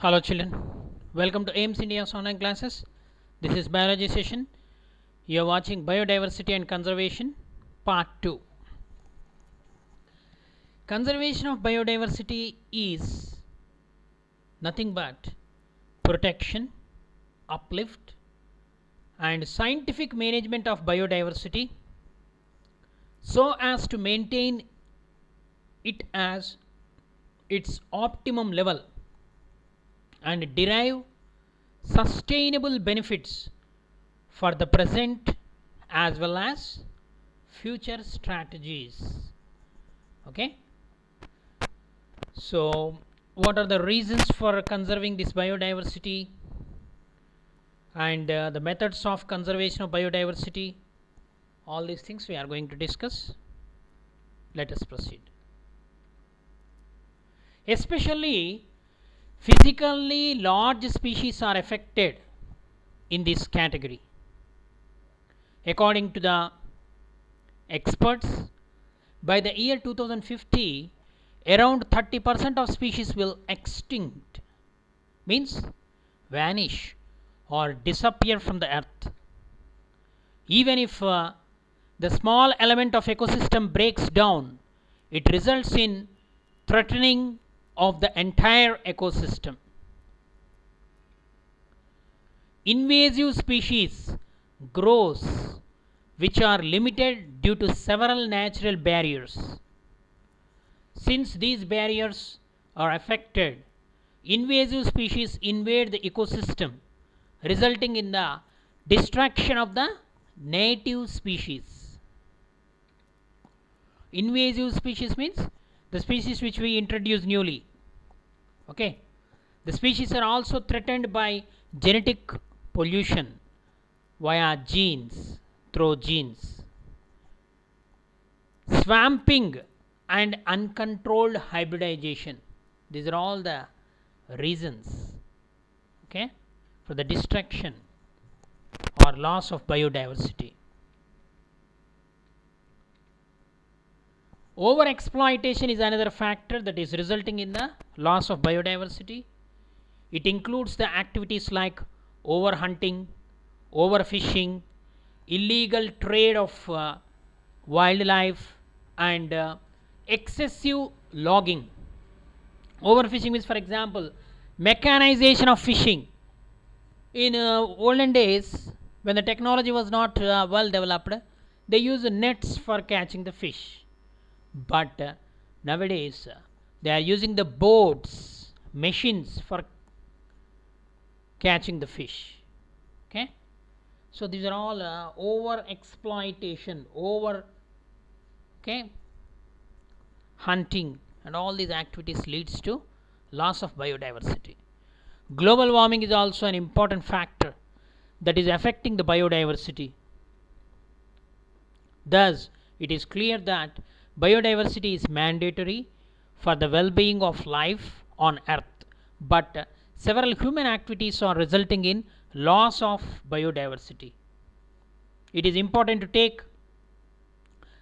Hello children, welcome to aimsindia's online classes. This is biology session. You are watching biodiversity and conservation part 2. Conservation of biodiversity is nothing but protection, uplift and scientific management of biodiversity so as to maintain it as its optimum level and derive sustainable benefits for the present as well as future strategies. Okay, so what are the reasons for conserving this biodiversity and the methods of conservation of biodiversity? All these things we are going to discuss. Let us proceed. Especially physically large species are affected in this category. According to the experts, by the year 2050, around 30% of species will extinct, means vanish or disappear from the earth. Even if the small element of ecosystem breaks down, it results in threatening of the entire ecosystem. Invasive species grows which are limited due to several natural barriers. Since these barriers are affected, invasive species invade the ecosystem, resulting in the destruction of the native species. Invasive species means the species which we introduce newly. Okay, the species are also threatened by genetic pollution via genes, through genes, swamping and uncontrolled hybridization. These are all the reasons, okay, for the destruction or loss of biodiversity. Overexploitation is another factor that is resulting in the loss of biodiversity. It includes the activities like overhunting, overfishing, illegal trade of wildlife and excessive logging. Overfishing means, for example, mechanization of fishing. In olden days, when the technology was not well developed, they used nets for catching the fish. But nowadays they are using the boats, machines for catching the fish. Okay, so these are all over exploitation, over hunting, and all these activities leads to loss of biodiversity. Global warming is also an important factor that is affecting the biodiversity. Thus, it is clear that biodiversity is mandatory for the well-being of life on earth, but several human activities are resulting in loss of biodiversity. It is important to take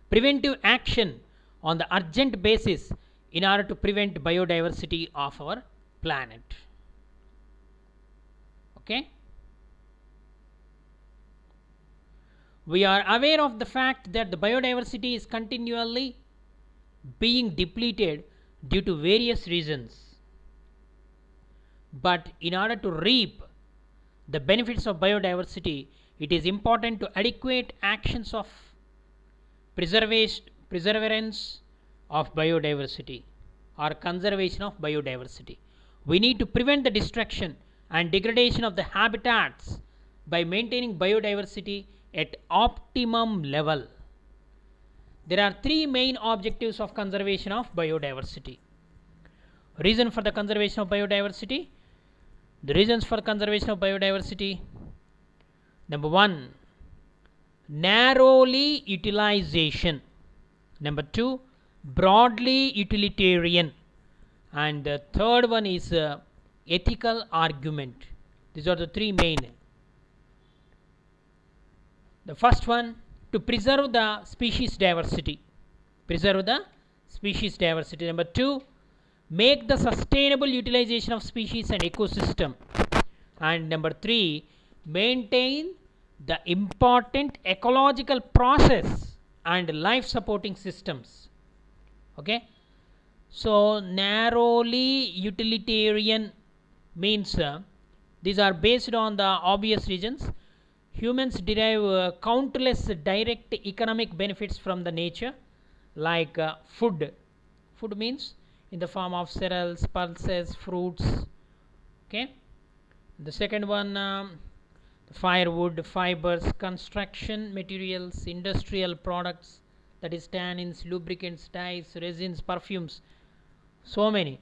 preventive action on the urgent basis in order to prevent biodiversity of our planet. Okay, we are aware of the fact that the biodiversity is continually being depleted due to various reasons, but in order to reap the benefits of biodiversity, it is important to adequate actions of preservance of biodiversity or conservation of biodiversity. We need to prevent the destruction and degradation of the habitats by maintaining biodiversity at optimum level. There are three main objectives of conservation of biodiversity. Reason for the conservation of biodiversity. The reasons for conservation of biodiversity: number one, narrowly utilization; number two, broadly utilitarian; and the third one is ethical argument. These are the three main. The first one, to preserve the species diversity. Preserve the species diversity. Number two, make the sustainable utilization of species and ecosystem. And number 3, maintain the important ecological process and life supporting systems. Okay, so narrowly utilitarian means these are based on the obvious reasons. Humans derive countless direct economic benefits from the nature, like food. Food means in the form of cereals, pulses, fruits. Okay, the second one, firewood, fibers, construction materials, industrial products, that is tannins, lubricants, dyes, resins, perfumes, so many,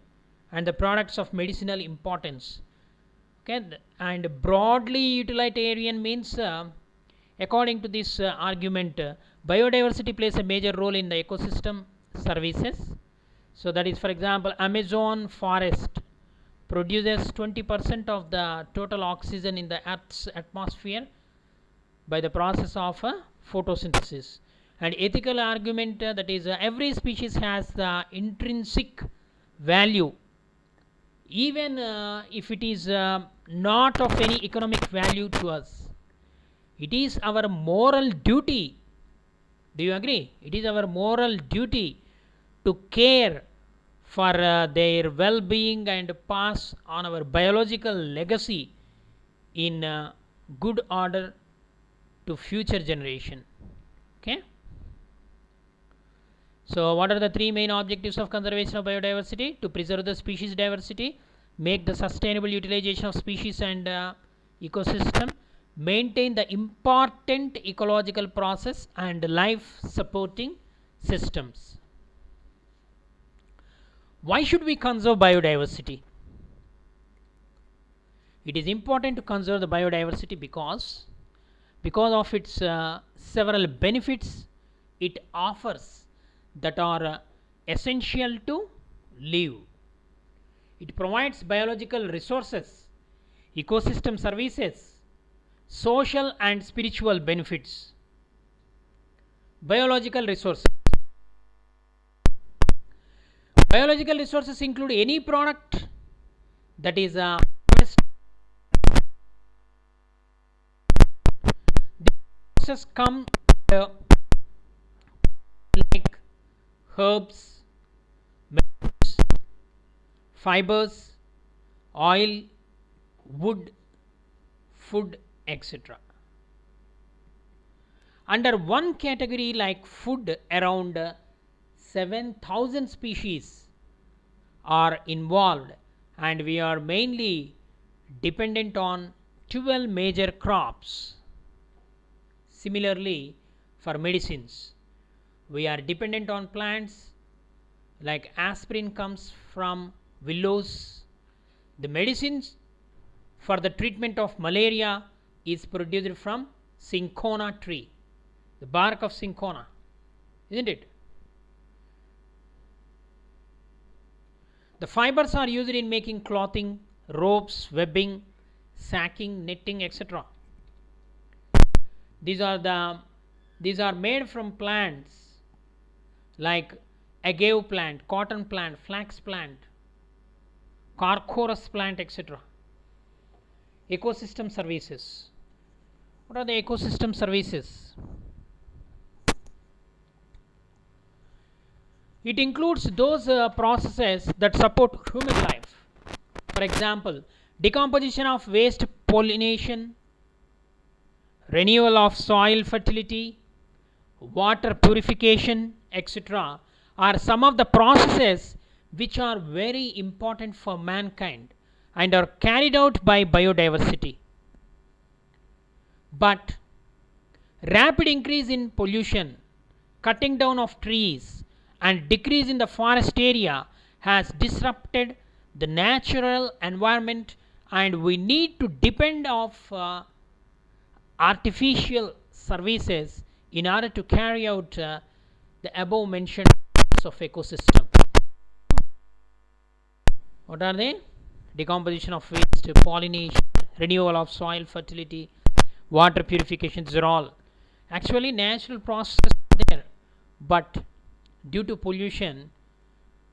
and the products of medicinal importance. Okay, and broadly utilitarian means according to this argument, biodiversity plays a major role in the ecosystem services. So that is, for example, Amazon forest produces 20% of the total oxygen in the Earth's atmosphere by the process of photosynthesis. And ethical argument, that is, every species has the intrinsic value, even if it is not of any economic value to us. It is our moral duty. Do you agree? It is our moral duty to care for their well-being and pass on our biological legacy in good order to future generation. Okay, so what are the 3 main objectives of conservation of biodiversity? To preserve the species diversity, make the sustainable utilization of species and ecosystem, maintain the important ecological process and life supporting systems. Why should we conserve biodiversity? It is important to conserve the biodiversity because of its several benefits it offers that are essential to live. It provides biological resources, ecosystem services, social and spiritual benefits. Biological resources. Biological resources include any product that is resources come like herbs, minerals, fibers, oil, wood, food, etc. Under one category like food, around 7,000 species are involved, and we are mainly dependent on 12 major crops. Similarly, for medicines, we are dependent on plants like aspirin comes from willows. The medicines for the treatment of malaria is produced from cinchona tree, the bark of cinchona, isn't it? The fibers are used in making clothing, ropes, webbing, sacking, netting, etc. These are made from plants like agave plant, cotton plant, flax plant, carcorus plant, etc. Ecosystem services. What are the ecosystem services? It includes those processes that support human life. For example, decomposition of waste, pollination, renewal of soil fertility, water purification, etc. are some of the processes which are very important for mankind and are carried out by biodiversity. But rapid increase in pollution, cutting down of trees, and decrease in the forest area has disrupted the natural environment, and we need to depend of artificial services in order to carry out the above mentioned of ecosystem. What are they? Decomposition of waste, pollination, renewal of soil fertility, water purification. These are all actually natural processes there, but due to pollution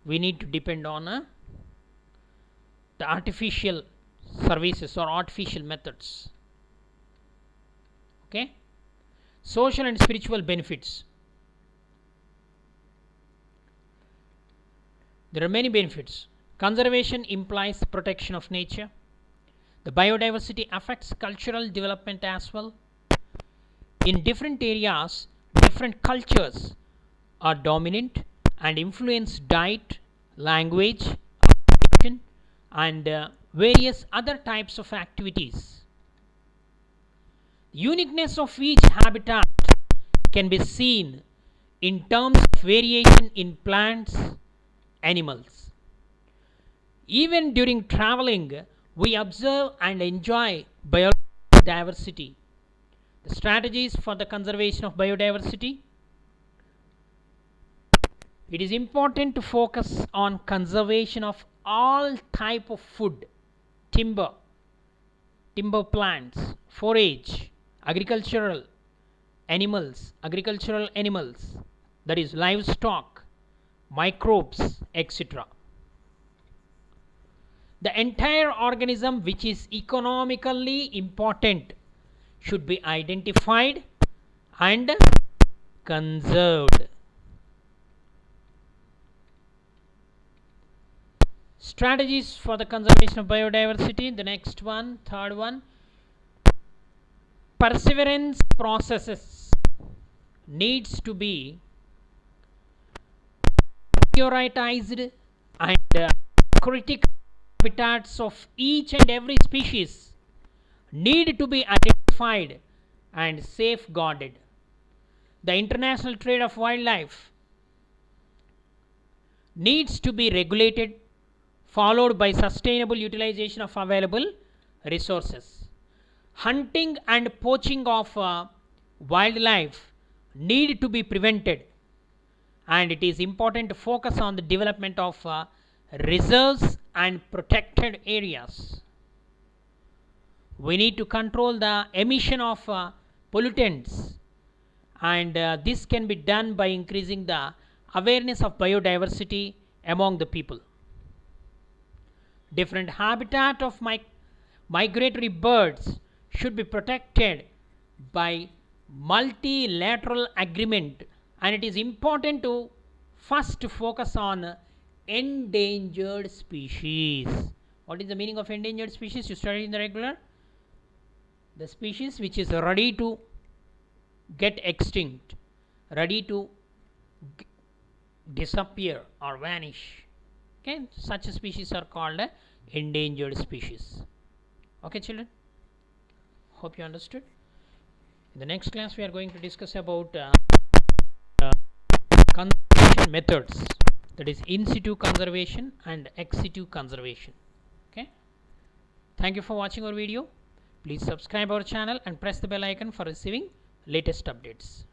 we need to depend on the artificial services or artificial methods. Okay. Social and spiritual benefits. There are many benefits. Conservation implies protection of nature. The biodiversity affects cultural development as well. In different areas, different cultures are dominant and influence diet, language, and various other types of activities. Uniqueness of each habitat can be seen in terms of variation in plants, animals. Even during traveling, we observe and enjoy biodiversity. The strategies for the conservation of biodiversity. It is important to focus on conservation of all type of food, timber plants, forage, agricultural animals, that is livestock, microbes, etc. The entire organism which is economically important should be identified and conserved. Strategies for the conservation of biodiversity. The next one, third one, perseverance processes needs to be prioritized and critical habitats of each and every species need to be identified and safeguarded. The international trade of wildlife needs to be regulated, followed by sustainable utilization of available resources. Hunting and poaching of wildlife need to be prevented, and it is important to focus on the development of reserves and protected areas. We need to control the emission of pollutants, and this can be done by increasing the awareness of biodiversity among the people. Different habitat of migratory birds should be protected by multilateral agreement, and it is important to first focus on endangered species. What is the meaning of endangered species? You studied in the regular. The species which is ready to get extinct, ready to disappear or vanish. Okay, such species are called endangered species. Okay, children, hope you understood. In the next class we are going to discuss about conservation methods, that is in situ conservation and ex situ conservation. Okay, thank you for watching our video. Please subscribe our channel and press the bell icon for receiving latest updates.